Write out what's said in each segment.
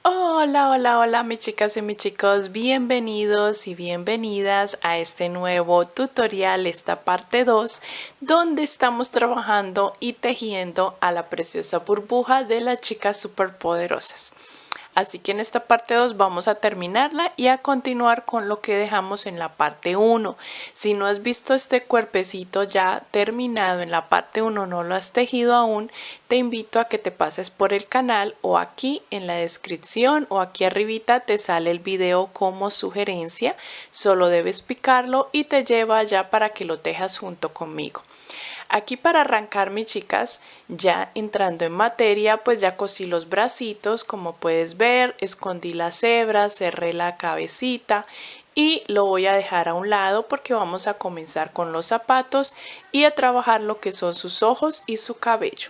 Hola, hola, hola mis chicas y mis chicos, bienvenidos y bienvenidas a este nuevo tutorial, esta parte 2, donde estamos trabajando y tejiendo a la preciosa burbuja de las chicas superpoderosas. Así que en esta parte 2 vamos a terminarla y a continuar con lo que dejamos en la parte 1. Si no has visto este cuerpecito ya terminado en la parte 1, no lo has tejido aún, te invito a que te pases por el canal o aquí en la descripción o aquí arribita te sale el video como sugerencia. Solo debes picarlo y te lleva ya para que lo tejas junto conmigo. Aquí para arrancar, mis chicas, ya entrando en materia, pues ya cosí los bracitos, como puedes ver, escondí las hebras, cerré la cabecita y lo voy a dejar a un lado porque vamos a comenzar con los zapatos y a trabajar lo que son sus ojos y su cabello.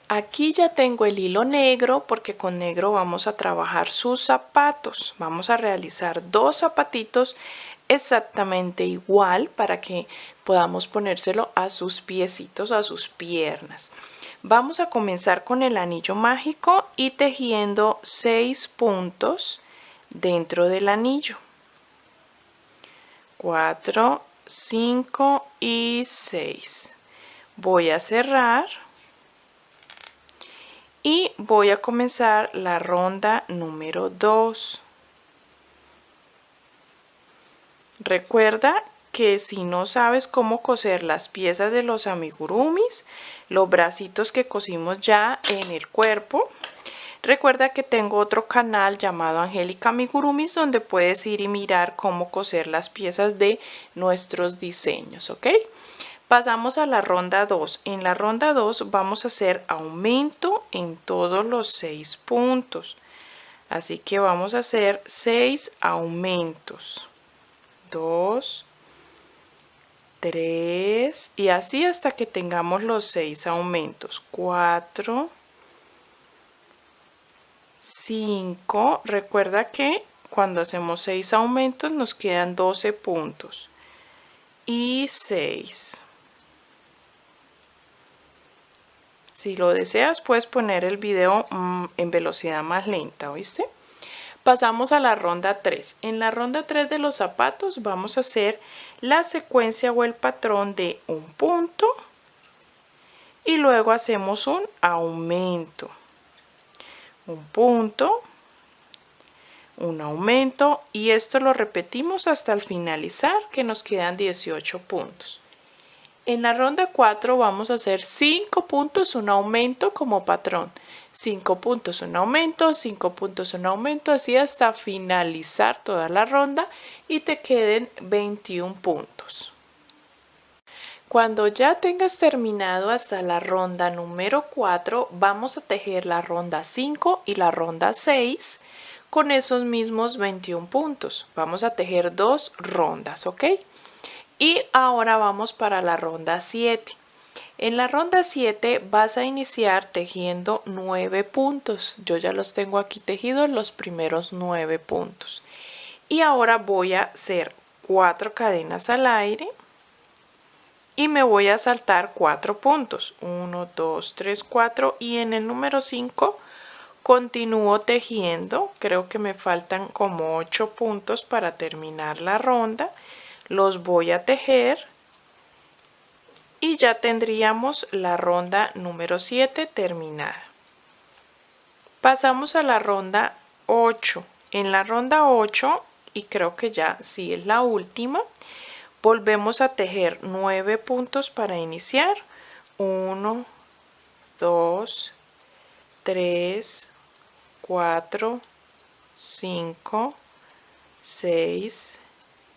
Aquí ya tengo el hilo negro porque con negro vamos a trabajar sus zapatos. Vamos a realizar dos zapatitos exactamente igual para que podamos ponérselo a sus piecitos, a sus piernas. Vamos a comenzar con el anillo mágico y tejiendo 6 puntos dentro del anillo. 4, 5 y 6. Voy a cerrar. Y voy a comenzar la ronda número 2. Recuerda que si no sabes cómo coser las piezas de los amigurumis, los bracitos que cosimos ya en el cuerpo, recuerda que tengo otro canal llamado Angélica Amigurumis donde puedes ir y mirar cómo coser las piezas de nuestros diseños, ¿ok? Pasamos a la ronda 2. En la ronda 2 vamos a hacer aumento en todos los 6 puntos. Así que vamos a hacer 6 aumentos. 2, 3 y así hasta que tengamos los 6 aumentos. 4, 5. Recuerda que cuando hacemos 6 aumentos nos quedan 12 puntos. Y 6. Si lo deseas, puedes poner el video en velocidad más lenta, ¿oíste? Pasamos a la ronda 3. En la ronda 3 de los zapatos vamos a hacer la secuencia o el patrón de un punto y luego hacemos un aumento. Un punto, un aumento y esto lo repetimos hasta el finalizar, que nos quedan 18 puntos. En la ronda 4 vamos a hacer 5 puntos, un aumento como patrón. 5 puntos, un aumento, 5 puntos, un aumento, así hasta finalizar toda la ronda y te queden 21 puntos. Cuando ya tengas terminado hasta la ronda número 4, vamos a tejer la ronda 5 y la ronda 6 con esos mismos 21 puntos. Vamos a tejer 2 rondas, ¿ok? Y ahora vamos para la ronda 7. En la ronda 7 vas a iniciar tejiendo 9 puntos. Yo ya los tengo aquí tejidos los primeros 9 puntos. Y ahora voy a hacer 4 cadenas al aire y me voy a saltar 4 puntos. 1, 2, 3, 4 y en el número 5 continúo tejiendo. Creo que me faltan como 8 puntos para terminar la ronda. Los voy a tejer y ya tendríamos la ronda número 7 terminada. Pasamos a la ronda 8. En la ronda 8, y creo que ya sí es la última, volvemos a tejer 9 puntos para iniciar. 1, 2, 3, 4, 5, 6,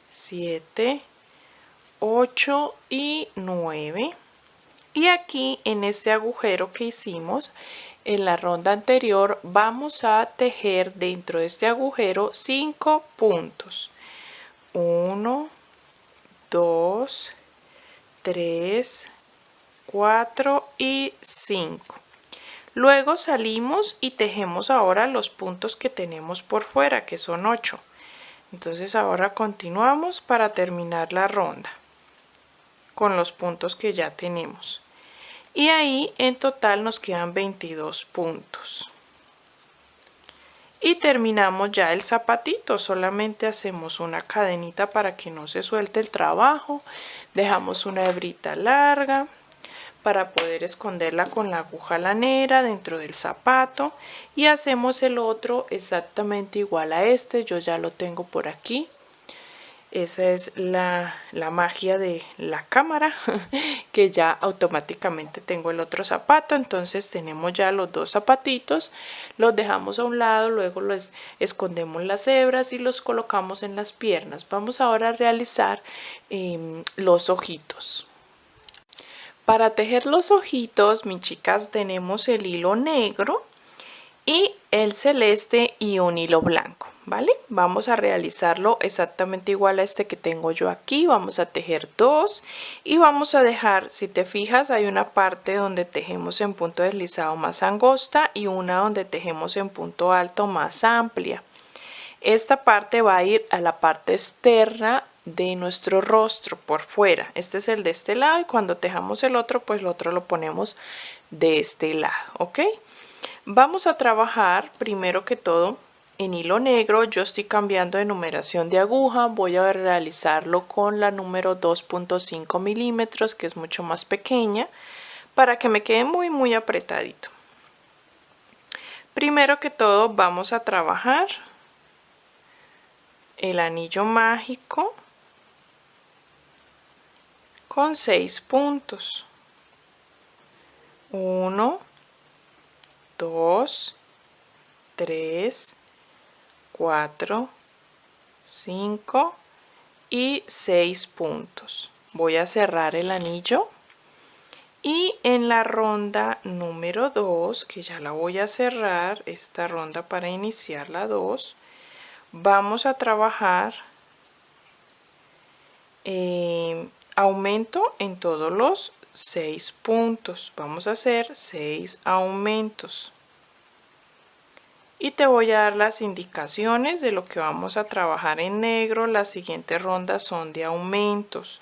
7, 8 y 9. Y aquí en este agujero que hicimos en la ronda anterior vamos a tejer dentro de este agujero 5 puntos. 1, 2, 3, 4 y 5. Luego salimos y tejemos ahora los puntos que tenemos por fuera, que son 8. Entonces ahora continuamos para terminar la ronda con los puntos que ya tenemos. Y ahí en total nos quedan 22 puntos. y terminamos ya el zapatito. Solamente hacemos una cadenita para que no se suelte el trabajo, dejamos una hebrita larga para poder esconderla con la aguja lanera dentro del zapato y hacemos el otro exactamente igual a este. Yo ya lo tengo por aquí. Esa es la magia de la cámara, que ya automáticamente tengo el otro zapato. Entonces tenemos ya los dos zapatitos, los dejamos a un lado, luego los escondemos las hebras y los colocamos en las piernas. Vamos ahora a realizar los ojitos. Para tejer los ojitos, mis chicas, tenemos el hilo negro y el celeste y un hilo blanco, ¿vale? Vamos a realizarlo exactamente igual a este que tengo yo aquí. Vamos a tejer dos y vamos a dejar, si te fijas, hay una parte donde tejemos en punto deslizado más angosta y una donde tejemos en punto alto más amplia. Esta parte va a ir a la parte externa de nuestro rostro por fuera. Este es el de este lado y cuando tejamos el otro, pues el otro lo ponemos de este lado, ¿ok? Vamos a trabajar primero que todo en hilo negro. Yo estoy cambiando de numeración de aguja. Voy a realizarlo con la número 2.5 milímetros, que es mucho más pequeña, para que me quede muy apretadito. Primero que todo vamos a trabajar el anillo mágico con 6 puntos. 1, 2, 3, 4, 5 y 6 puntos. Voy a cerrar el anillo y en la ronda número 2, que ya la voy a cerrar, esta ronda para iniciar la 2, vamos a trabajar aumento en todos los 6 puntos. Vamos a hacer 6 aumentos. Y te voy a dar las indicaciones de lo que vamos a trabajar en negro. Las siguientes rondas son de aumentos.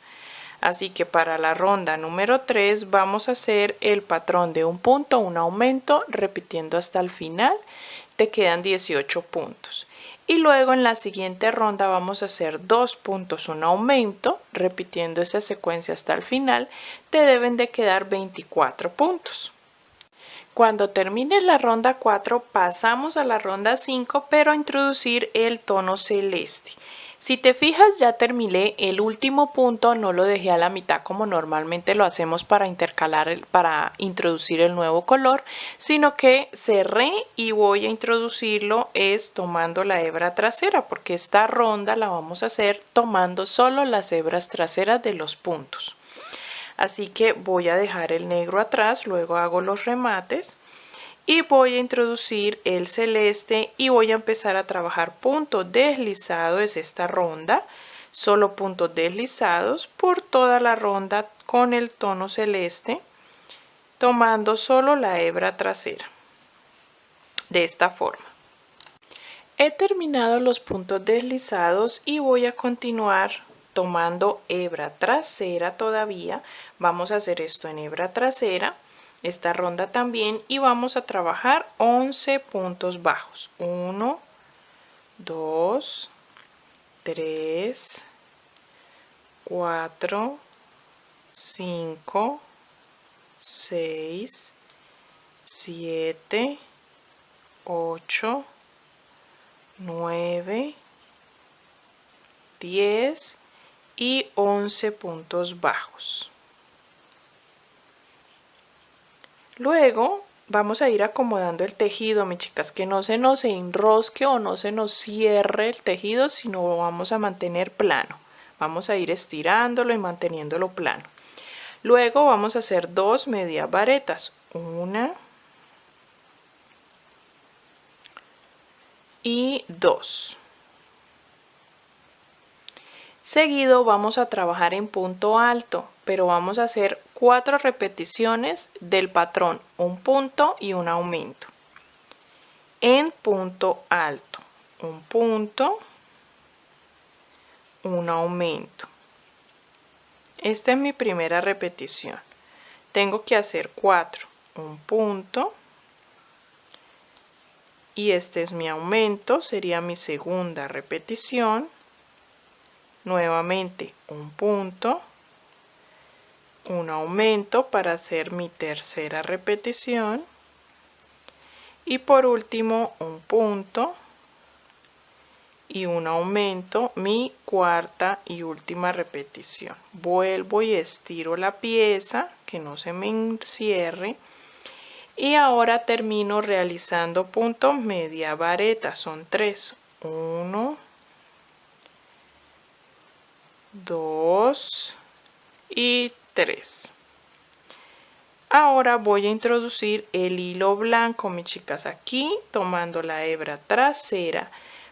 Así que para la ronda número 3 vamos a hacer el patrón de un punto, un aumento, repitiendo hasta el final. Te quedan 18 puntos. Y luego en la siguiente ronda vamos a hacer 2 puntos, un aumento, repitiendo esa secuencia hasta el final. Te deben de quedar 24 puntos. Cuando termines la ronda 4 pasamos a la ronda 5, pero a introducir el tono celeste. Si te fijas, ya terminé el último punto, no lo dejé a la mitad como normalmente lo hacemos para intercalar, para introducir el nuevo color, sino que cerré y voy a introducirlo es tomando la hebra trasera, porque esta ronda la vamos a hacer tomando solo las hebras traseras de los puntos. Así que voy a dejar el negro atrás, luego hago los remates y voy a introducir el celeste y voy a empezar a trabajar puntos deslizados. Es esta ronda, solo puntos deslizados por toda la ronda con el tono celeste, tomando solo la hebra trasera, de esta forma. He terminado los puntos deslizados y voy a continuar tomando hebra trasera todavía. Vamos a hacer esto en hebra trasera, esta ronda también, y vamos a trabajar 11 puntos bajos. 1, 2, 3, 4, 5, 6, 7, 8, 9, 10 y 11 puntos bajos. Luego vamos a ir acomodando el tejido, mis chicas, que no se nos enrosque o no se nos cierre el tejido, sino lo vamos a mantener plano. Vamos a ir estirándolo y manteniéndolo plano. Luego vamos a hacer 2 medias varetas, una y 2. Seguido vamos a trabajar en punto alto, pero vamos a hacer 4 repeticiones del patrón, un punto y un aumento. En punto alto, un punto, un aumento. Esta es mi primera repetición. Tengo que hacer 4, un punto, y este es mi aumento, sería mi segunda repetición. Nuevamente un punto, un aumento para hacer mi tercera repetición y por último un punto y un aumento, mi cuarta y última repetición. Vuelvo y estiro la pieza que no se me encierre y ahora termino realizando punto media vareta. Son 3, 1, 2 y 3. Ahora voy a introducir el hilo blanco, mis chicas, aquí tomando la hebra trasera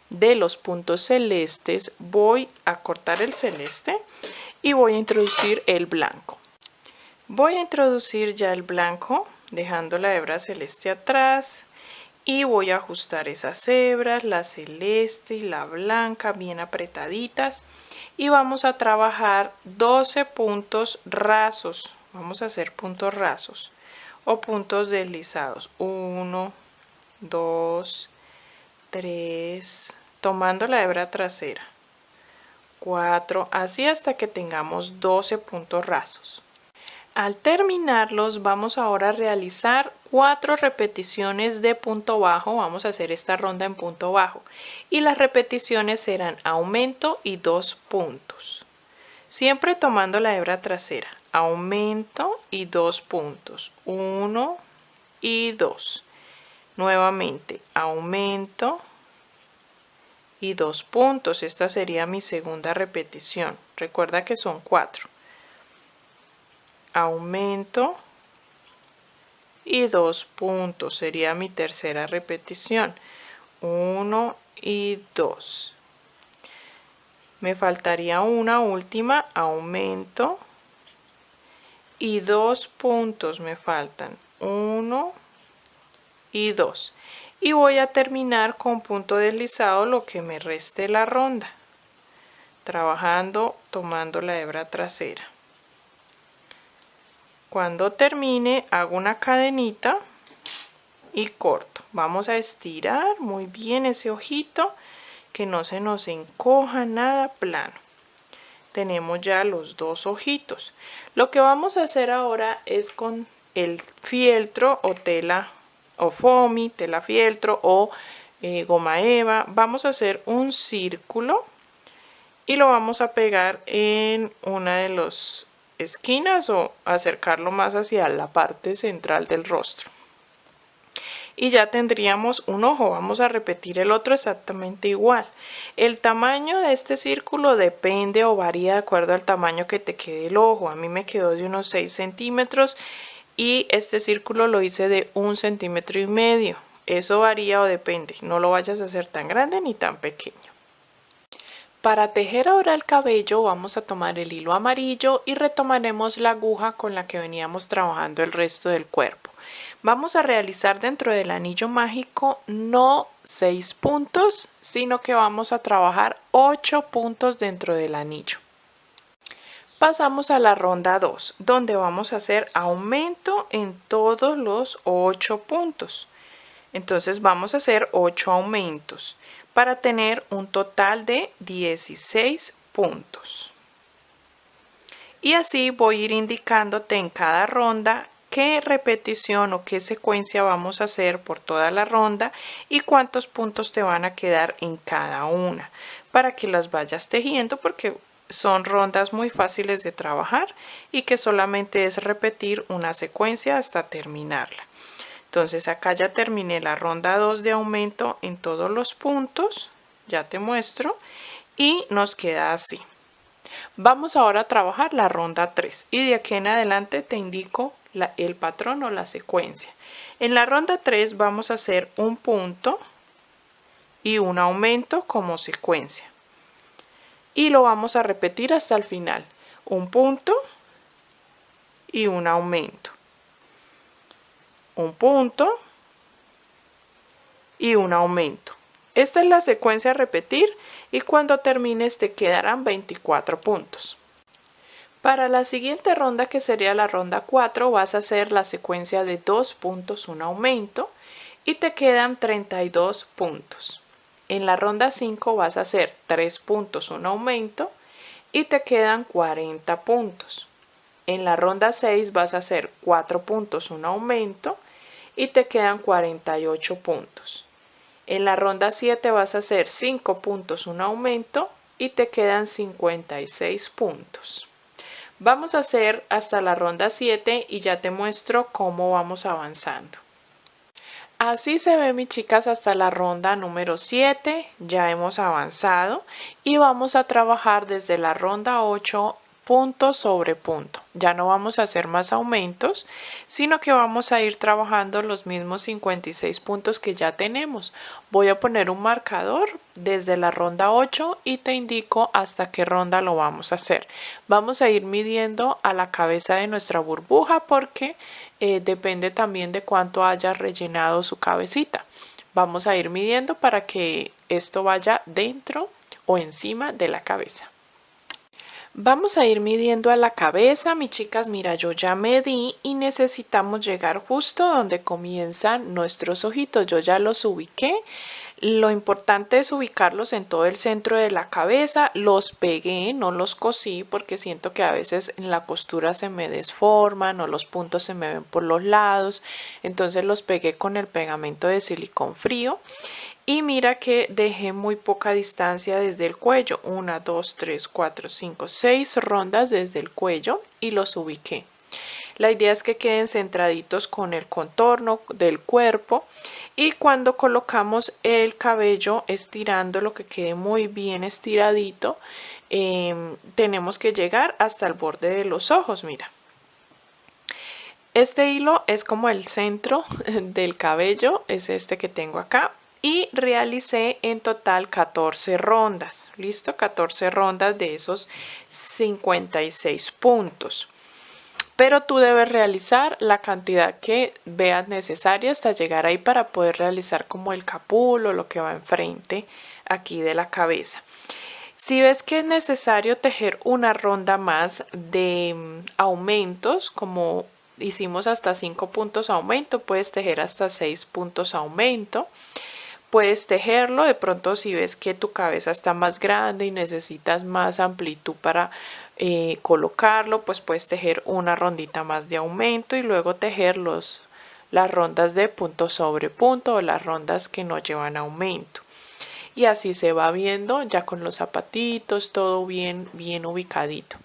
de los puntos celestes. Voy a cortar el celeste y voy a introducir el blanco. Voy a introducir ya el blanco dejando la hebra celeste atrás y voy a ajustar esas hebras, la celeste y la blanca bien apretaditas y vamos a trabajar 12 puntos rasos. Vamos a hacer puntos rasos o puntos deslizados. 1, 2, 3, tomando la hebra trasera. 4, así hasta que tengamos 12 puntos rasos. Al terminarlos vamos ahora a realizar 4 repeticiones de punto bajo. Vamos a hacer esta ronda en punto bajo y las repeticiones serán aumento y 2 puntos. Siempre tomando la hebra trasera. Aumento y 2 puntos. 1 y 2. Nuevamente aumento y 2 puntos. Esta sería mi segunda repetición. Recuerda que son 4. Aumento y 2 puntos. Sería mi tercera repetición. 1 y 2. Me faltaría una última. Aumento y 2 puntos me faltan. 1 y 2. Y voy a terminar con punto deslizado lo que me reste la ronda. Trabajando, tomando la hebra trasera. Cuando termine hago una cadenita y corto. Vamos a estirar muy bien ese ojito, que no se nos encoja nada, plano. Tenemos ya los 2 ojitos. Lo que vamos a hacer ahora es con el fieltro o tela o foamy, tela fieltro o goma eva. Vamos a hacer un círculo y lo vamos a pegar en una de las esquinas o acercarlo más hacia la parte central del rostro. Y ya tendríamos un ojo. Vamos a repetir el otro exactamente igual. El tamaño de este círculo depende o varía de acuerdo al tamaño que te quede el ojo. A mí me quedó de unos 6 centímetros y este círculo lo hice de 1,5 centímetros. Eso varía o depende. No lo vayas a hacer tan grande ni tan pequeño. Para tejer ahora el cabello vamos a tomar el hilo amarillo y retomaremos la aguja con la que veníamos trabajando el resto del cuerpo. Vamos a realizar dentro del anillo mágico no 6 puntos, sino que vamos a trabajar 8 puntos dentro del anillo. Pasamos a la ronda 2, donde vamos a hacer aumento en todos los 8 puntos. Entonces vamos a hacer 8 aumentos para tener un total de 16 puntos. Y así voy a ir indicándote en cada ronda qué repetición o qué secuencia vamos a hacer por toda la ronda y cuántos puntos te van a quedar en cada una para que las vayas tejiendo, porque son rondas muy fáciles de trabajar y que solamente es repetir una secuencia hasta terminarla. Entonces acá ya terminé la ronda 2 de aumento en todos los puntos, ya te muestro, y nos queda así. Vamos ahora a trabajar la ronda 3 y de aquí en adelante te indico el patrón o la secuencia. En la ronda 3 vamos a hacer un punto y un aumento como secuencia. Y lo vamos a repetir hasta el final. Un punto y un aumento. Un punto y un aumento. Esta es la secuencia a repetir y cuando termines te quedarán 24 puntos. Para la siguiente ronda, que sería la ronda 4, vas a hacer la secuencia de 2 puntos, un aumento y te quedan 32 puntos. En la ronda 5 vas a hacer 3 puntos, un aumento y te quedan 40 puntos. En la ronda 6 vas a hacer 4 puntos, un aumento y te quedan 48 puntos. En la ronda 7 vas a hacer 5 puntos, un aumento y te quedan 56 puntos. Vamos a hacer hasta la ronda 7 y ya te muestro cómo vamos avanzando. Así se ve, mis chicas, hasta la ronda número 7. Ya hemos avanzado y vamos a trabajar desde la ronda 8 punto sobre punto. Ya no vamos a hacer más aumentos, sino que vamos a ir trabajando los mismos 56 puntos que ya tenemos. Voy a poner un marcador desde la ronda 8 y te indico hasta qué ronda lo vamos a hacer. Vamos a ir midiendo a la cabeza de nuestra burbuja porque depende también de cuánto haya rellenado su cabecita. Vamos a ir midiendo para que esto vaya dentro o encima de la cabeza. Vamos a ir midiendo a la cabeza, mis chicas. Mira, yo ya medí y necesitamos llegar justo donde comienzan nuestros ojitos. Yo ya los ubiqué. Lo importante es ubicarlos en todo el centro de la cabeza. Los pegué, no los cosí porque siento que a veces en la costura se me desforman o los puntos se me ven por los lados. Entonces los pegué con el pegamento de silicón frío. Y mira que dejé muy poca distancia desde el cuello, 1, 2, 3, 4, 5, 6 rondas desde el cuello y los ubiqué. La idea es que queden centraditos con el contorno del cuerpo y cuando colocamos el cabello estirándolo, que quede muy bien estiradito, tenemos que llegar hasta el borde de los ojos, mira. Este hilo es como el centro del cabello, es este que tengo acá. Y realicé en total 14 rondas, ¿listo? 14 rondas de esos 56 puntos. Pero tú debes realizar la cantidad que veas necesaria hasta llegar ahí para poder realizar como el capulo, lo que va enfrente aquí de la cabeza. Si ves que es necesario tejer una ronda más de aumentos, como hicimos hasta 5 puntos aumento, puedes tejer hasta 6 puntos aumento. Puedes tejerlo, de pronto si ves que tu cabeza está más grande y necesitas más amplitud para colocarlo, pues puedes tejer una rondita más de aumento y luego tejer las rondas de punto sobre punto o las rondas que no llevan aumento. Y así se va viendo ya con los zapatitos, todo bien ubicadito.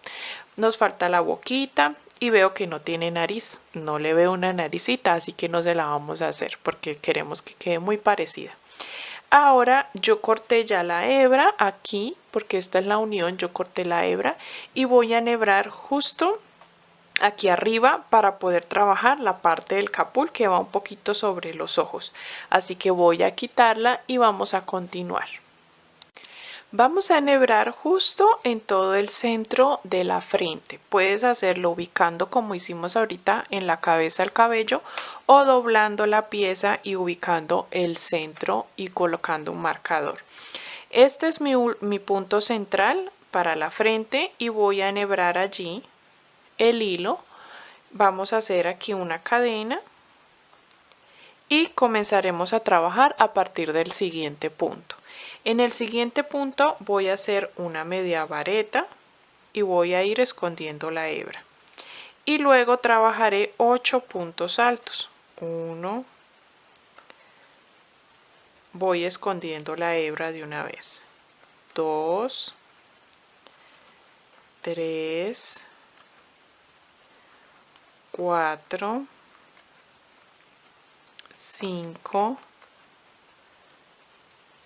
Nos falta la boquita y veo que no tiene nariz, no le veo una naricita, así que no se la vamos a hacer porque queremos que quede muy parecida. Ahora yo corté ya la hebra aquí, porque esta es la unión, yo corté la hebra y voy a enhebrar justo aquí arriba para poder trabajar la parte del capul que va un poquito sobre los ojos. Así que voy a quitarla y vamos a continuar. Vamos a enhebrar justo en todo el centro de la frente. Puedes hacerlo ubicando como hicimos ahorita en la cabeza el cabello o doblando la pieza y ubicando el centro y colocando un marcador. Este es mi punto central para la frente y voy a enhebrar allí el hilo. Vamos a hacer aquí una cadena y comenzaremos a trabajar a partir del siguiente punto. En el siguiente punto voy a hacer una media vareta y voy a ir escondiendo la hebra. Y luego trabajaré 8 puntos altos. 1, voy escondiendo la hebra de una vez. 2, 3, 4, 5,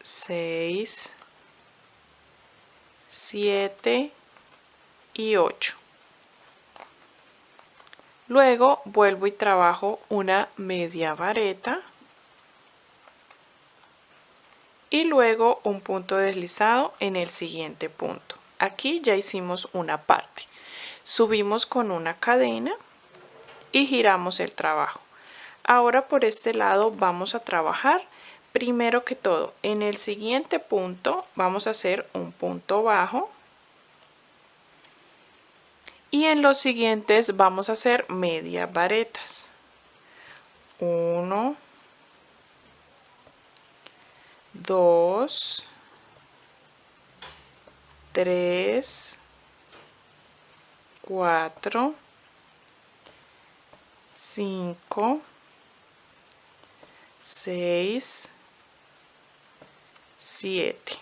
6, 7 y 8. Luego vuelvo y trabajo una media vareta y luego un punto deslizado en el siguiente punto. Aquí ya hicimos una parte. Subimos con una cadena y giramos el trabajo. Ahora por este lado vamos a trabajar. Primero que todo, en el siguiente punto vamos a hacer un punto bajo y en los siguientes vamos a hacer medias varetas. 1, 2, 3, 4, 5, 6, 7.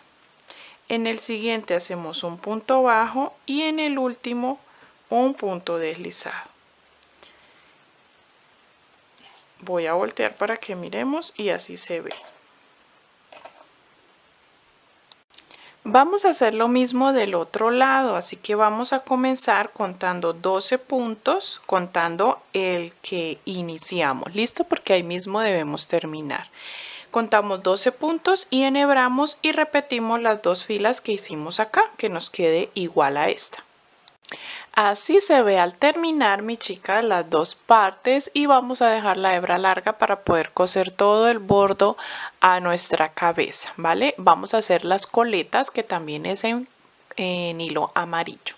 En el siguiente hacemos un punto bajo y en el último un punto deslizado. Voy a voltear para que miremos y así se ve. Vamos a hacer lo mismo del otro lado, así que vamos a comenzar contando 12 puntos, contando el que iniciamos. ¿Listo? Porque ahí mismo debemos terminar. Contamos 12 puntos y enhebramos y repetimos las dos filas que hicimos acá, que nos quede igual a esta. Así se ve al terminar, mi chica, las dos partes, y vamos a dejar la hebra larga para poder coser todo el bordo a nuestra cabeza, ¿vale? Vamos a hacer las coletas, que también es en hilo amarillo.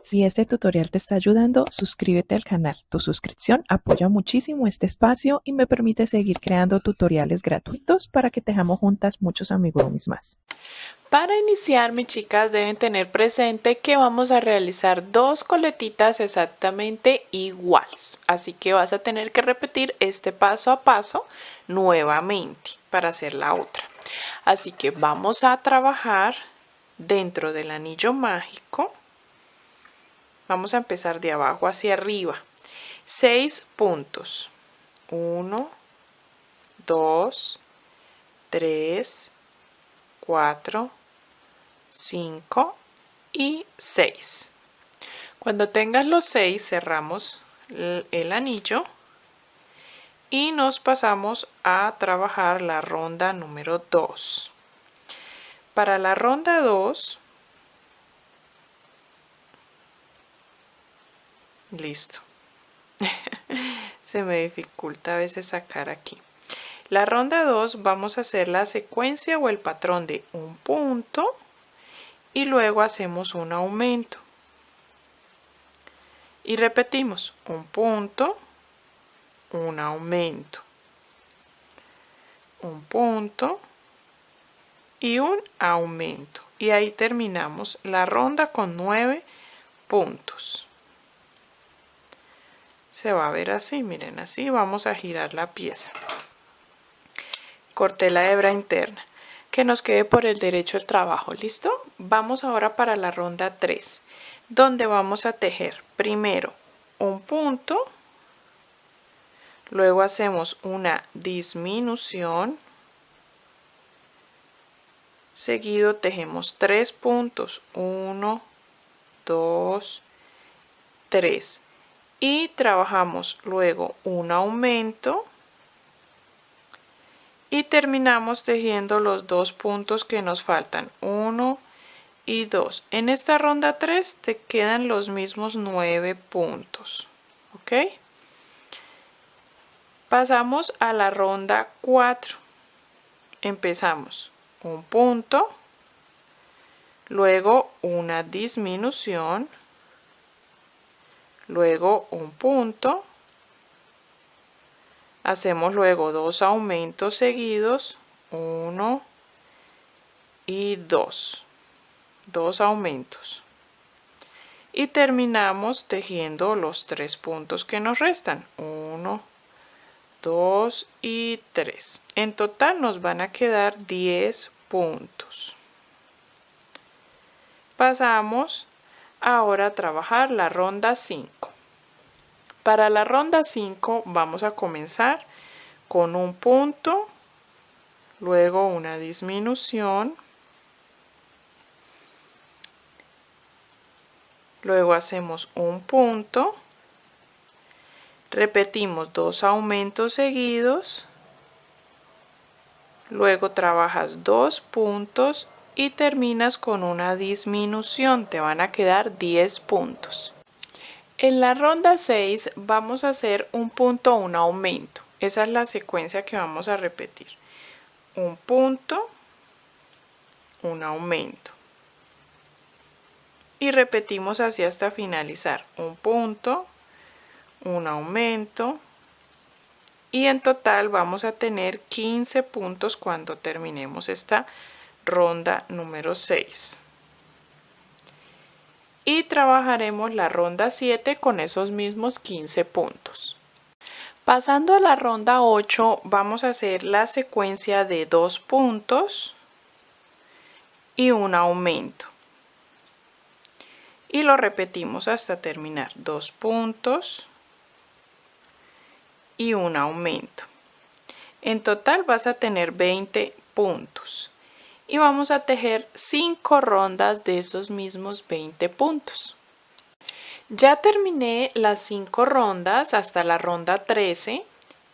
Si este tutorial te está ayudando, suscríbete al canal. Tu suscripción apoya muchísimo este espacio y me permite seguir creando tutoriales gratuitos para que tejamos juntas muchos amigurumis más. Para iniciar, mis chicas, deben tener presente que vamos a realizar dos coletitas exactamente iguales. Así que vas a tener que repetir este paso a paso nuevamente para hacer la otra. Así que vamos a trabajar dentro del anillo mágico. Vamos a empezar de abajo hacia arriba. 6 puntos. 1, 2, 3, 4, 5 y 6. Cuando tengas los 6, cerramos el anillo y nos pasamos a trabajar la ronda número 2. Para la ronda 2, listo. Se me dificulta a veces sacar aquí. La ronda 2 vamos a hacer la secuencia o el patrón de un punto y luego hacemos un aumento. Y repetimos un punto, un aumento, un punto y un aumento. Y ahí terminamos la ronda con 9 puntos. Se va a ver así, miren, así vamos a girar la pieza. Corté la hebra interna, que nos quede por el derecho el trabajo, ¿listo? Vamos ahora para la ronda 3, donde vamos a tejer primero un punto, luego hacemos una disminución, seguido tejemos 3 puntos, 1, 2, 3, y trabajamos luego un aumento y terminamos tejiendo los 2 puntos que nos faltan, 1 y 2. En esta ronda 3 te quedan los mismos 9 puntos, ¿ok? Pasamos a la ronda 4. Empezamos un punto, luego una disminución, luego un punto, hacemos luego 2 aumentos seguidos, 1 y 2, 2 aumentos, y terminamos tejiendo los 3 puntos que nos restan, 1, 2 y 3. En total nos van a quedar 10 puntos. Pasamos ahora a trabajar la ronda 5. Para la ronda 5 vamos a comenzar con un punto, luego una disminución, luego hacemos un punto, repetimos 2 aumentos seguidos, luego trabajas 2 puntos y terminas con una disminución, te van a quedar 10 puntos. En la ronda 6 vamos a hacer un punto, un aumento. Esa es la secuencia que vamos a repetir. Un punto, un aumento. Y repetimos así hasta finalizar. Un punto, un aumento, y en total vamos a tener 15 puntos cuando terminemos esta ronda número 6. Y trabajaremos la ronda 7 con esos mismos 15 puntos. Pasando a la ronda 8 vamos a hacer la secuencia de 2 puntos y un aumento. Y lo repetimos hasta terminar. 2 puntos y un aumento. En total vas a tener 20 puntos. Y vamos a tejer 5 rondas de esos mismos 20 puntos. Ya terminé las 5 rondas hasta la ronda 13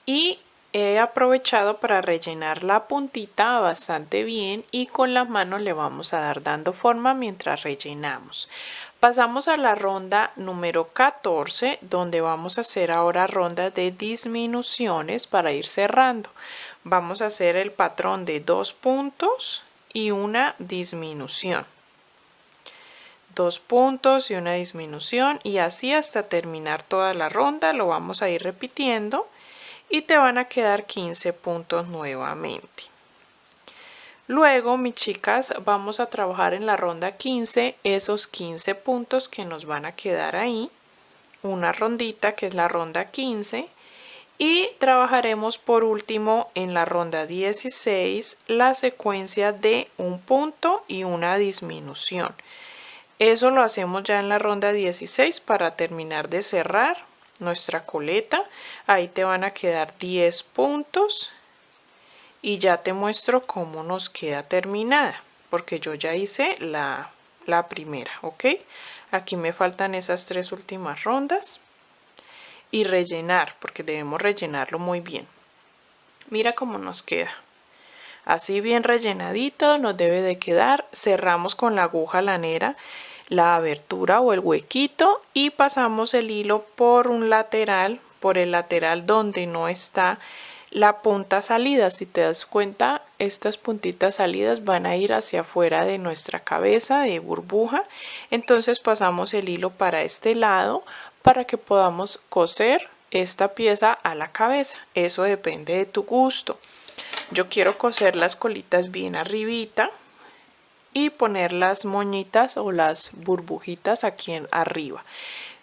y he aprovechado para rellenar la puntita bastante bien y con las manos le vamos a dar dando forma mientras rellenamos. Pasamos a la ronda número 14 donde vamos a hacer ahora rondas de disminuciones para ir cerrando. Vamos a hacer el patrón de 2 puntos y una disminución. 2 puntos y una disminución y así hasta terminar toda la ronda. Lo vamos a ir repitiendo y te van a quedar 15 puntos nuevamente. Luego, mis chicas, vamos a trabajar en la ronda 15 esos 15 puntos que nos van a quedar ahí. Una rondita que es la ronda 15. Y trabajaremos por último en la ronda 16 la secuencia de un punto y una disminución. Eso lo hacemos ya en la ronda 16 para terminar de cerrar nuestra coleta. Ahí te van a quedar 10 puntos y ya te muestro cómo nos queda terminada porque yo ya hice la primera, ¿ok? Aquí me faltan esas 3 últimas rondas. Y rellenar, porque debemos rellenarlo muy bien. Mira cómo nos queda. Así bien rellenadito nos debe de quedar. Cerramos con la aguja lanera la abertura o el huequito y pasamos el hilo por un lateral, por el lateral donde no está la punta salida. Si te das cuenta, estas puntitas salidas van a ir hacia afuera de nuestra cabeza de burbuja. Entonces pasamos el hilo para este lado para que podamos coser esta pieza a la cabeza. Eso depende de tu gusto. Yo quiero coser las colitas bien arribita y poner las moñitas o las burbujitas aquí arriba.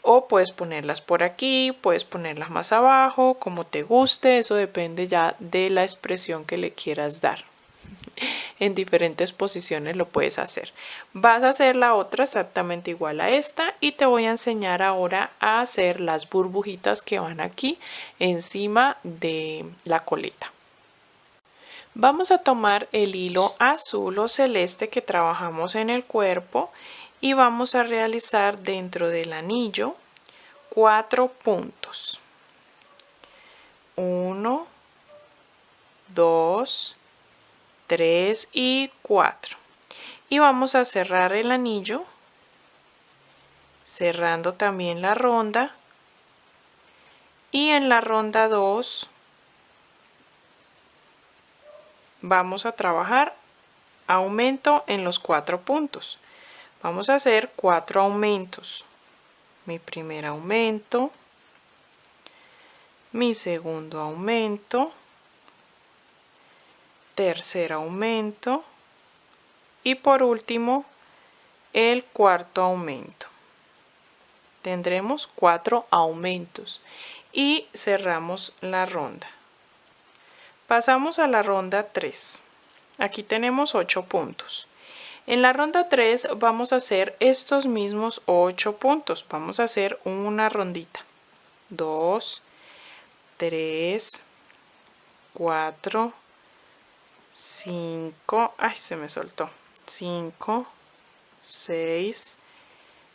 O puedes ponerlas por aquí, puedes ponerlas más abajo, como te guste. Eso depende ya de la expresión que le quieras dar. En diferentes posiciones lo puedes hacer. Vas a hacer la otra exactamente igual a esta y te voy a enseñar ahora a hacer las burbujitas que van aquí encima de la coleta. Vamos a tomar el hilo azul o celeste que trabajamos en el cuerpo y vamos a realizar dentro del anillo 4 puntos. 1, 2, 3 y 4. Y vamos a cerrar el anillo, cerrando también la ronda. Y en la ronda 2 vamos a trabajar aumento en los 4 puntos. Vamos a hacer 4 aumentos. Mi primer aumento, mi segundo aumento, tercer aumento y por último el cuarto aumento. Tendremos 4 aumentos y cerramos la ronda. Pasamos a la ronda 3. Aquí tenemos 8 puntos. En la ronda 3 vamos a hacer estos mismos 8 puntos. Vamos a hacer una rondita. 2, 3, 4, 5, ay, se me soltó. 5, 6,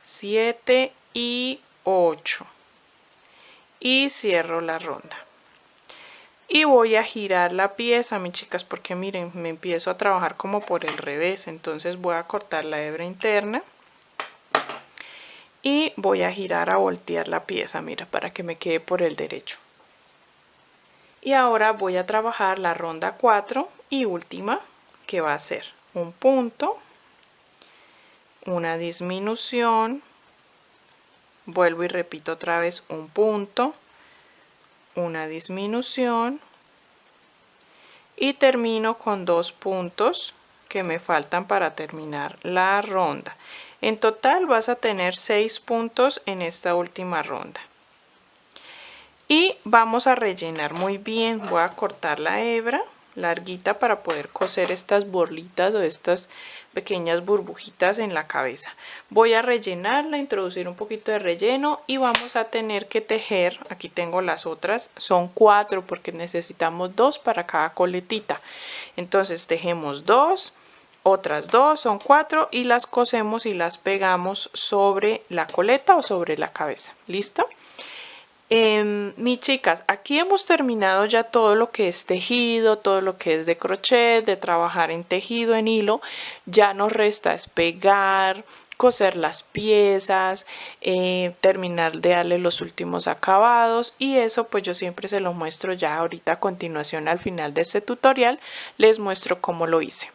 7 y 8. Y cierro la ronda. Y voy a girar la pieza, mis chicas, porque miren, me empiezo a trabajar como por el revés. Entonces voy a cortar la hebra interna y voy a girar a voltear la pieza, mira, para que me quede por el derecho. Y ahora voy a trabajar la ronda 4 y última, que va a ser un punto, una disminución, vuelvo y repito otra vez un punto, una disminución y termino con 2 puntos que me faltan para terminar la ronda. En total vas a tener 6 puntos en esta última ronda. Y vamos a rellenar muy bien. Voy a cortar la hebra larguita para poder coser estas bolitas o estas pequeñas burbujitas en la cabeza. Voy a rellenarla, introducir un poquito de relleno y vamos a tener que tejer. Aquí tengo las otras, son 4 porque necesitamos 2 para cada coletita. Entonces tejemos 2, otras 2, son 4 y las cosemos y las pegamos sobre la coleta o sobre la cabeza. ¿Listo? Mis chicas, aquí hemos terminado ya todo lo que es tejido, todo lo que es de crochet, de trabajar en tejido, en hilo. Ya nos resta es pegar, coser las piezas, terminar de darle los últimos acabados y eso pues yo siempre se lo muestro ya ahorita a continuación al final de este tutorial. Les muestro cómo lo hice.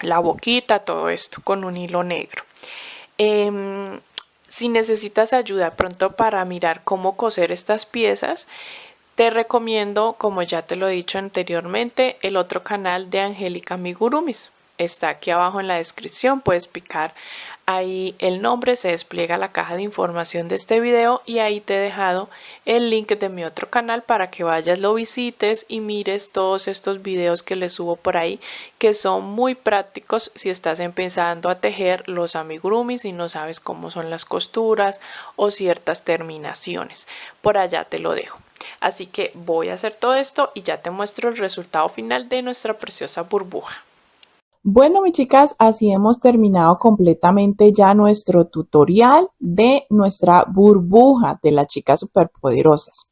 La boquita, todo esto con un hilo negro. Si necesitas ayuda pronto para mirar cómo coser estas piezas, te recomiendo, como ya te lo he dicho anteriormente, el otro canal de Angélica Amigurumis. Está aquí abajo en la descripción, puedes picar ahí el nombre, se despliega la caja de información de este video y ahí te he dejado el link de mi otro canal para que vayas, lo visites y mires todos estos videos que les subo por ahí, que son muy prácticos si estás empezando a tejer los amigurumis y no sabes cómo son las costuras o ciertas terminaciones. Por allá te lo dejo. Así que voy a hacer todo esto y ya te muestro el resultado final de nuestra preciosa burbuja. Bueno, mis chicas, así hemos terminado completamente ya nuestro tutorial de nuestra burbuja de las chicas superpoderosas.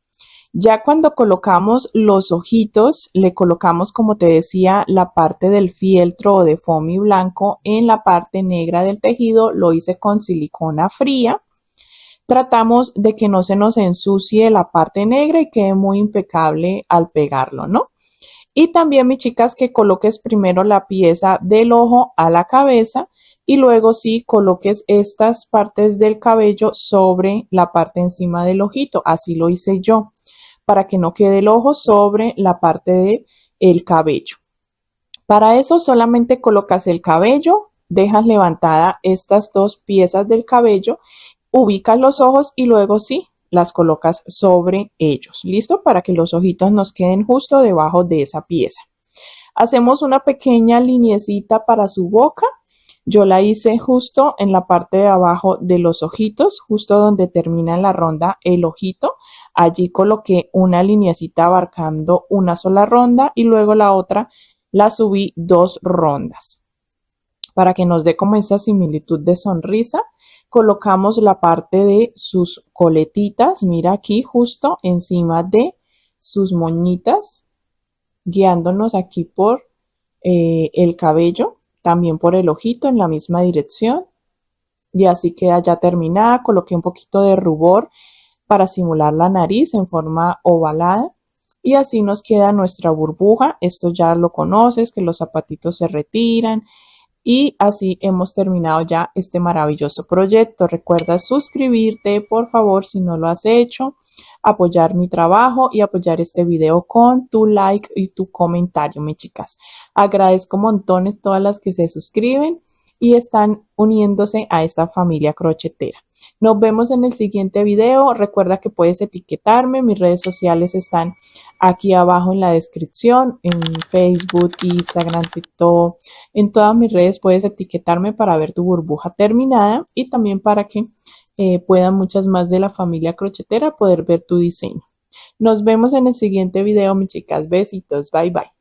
Ya cuando colocamos los ojitos, le colocamos, como te decía, la parte del fieltro o de foamy blanco en la parte negra del tejido. Lo hice con silicona fría. Tratamos de que no se nos ensucie la parte negra y quede muy impecable al pegarlo, ¿no? Y también, mis chicas, que coloques primero la pieza del ojo a la cabeza y luego sí coloques estas partes del cabello sobre la parte encima del ojito. Así lo hice yo, para que no quede el ojo sobre la parte del cabello. Para eso solamente colocas el cabello, dejas levantada estas dos piezas del cabello, ubicas los ojos y luego sí las colocas sobre ellos. ¿Listo? Para que los ojitos nos queden justo debajo de esa pieza. Hacemos una pequeña liniecita para su boca. Yo la hice justo en la parte de abajo de los ojitos, justo donde termina la ronda el ojito. Allí coloqué una liniecita abarcando una sola ronda y luego la otra la subí 2 rondas. Para que nos dé como esa similitud de sonrisa, colocamos la parte de sus coletitas, mira aquí justo encima de sus moñitas, guiándonos aquí por el cabello, también por el ojito en la misma dirección. Y así queda ya terminada. Coloqué un poquito de rubor para simular la nariz en forma ovalada. Y así nos queda nuestra burbuja. Esto ya lo conoces, que los zapatitos se retiran. Y así hemos terminado ya este maravilloso proyecto. Recuerda suscribirte, por favor, si no lo has hecho, apoyar mi trabajo y apoyar este video con tu like y tu comentario, mis chicas. Agradezco montones todas las que se suscriben y están uniéndose a esta familia crochetera. Nos vemos en el siguiente video. Recuerda que puedes etiquetarme. Mis redes sociales están aquí abajo en la descripción, en Facebook, Instagram, TikTok. En todas mis redes puedes etiquetarme para ver tu burbuja terminada y también para que puedan muchas más de la familia crochetera poder ver tu diseño. Nos vemos en el siguiente video, mis chicas. Besitos. Bye, bye.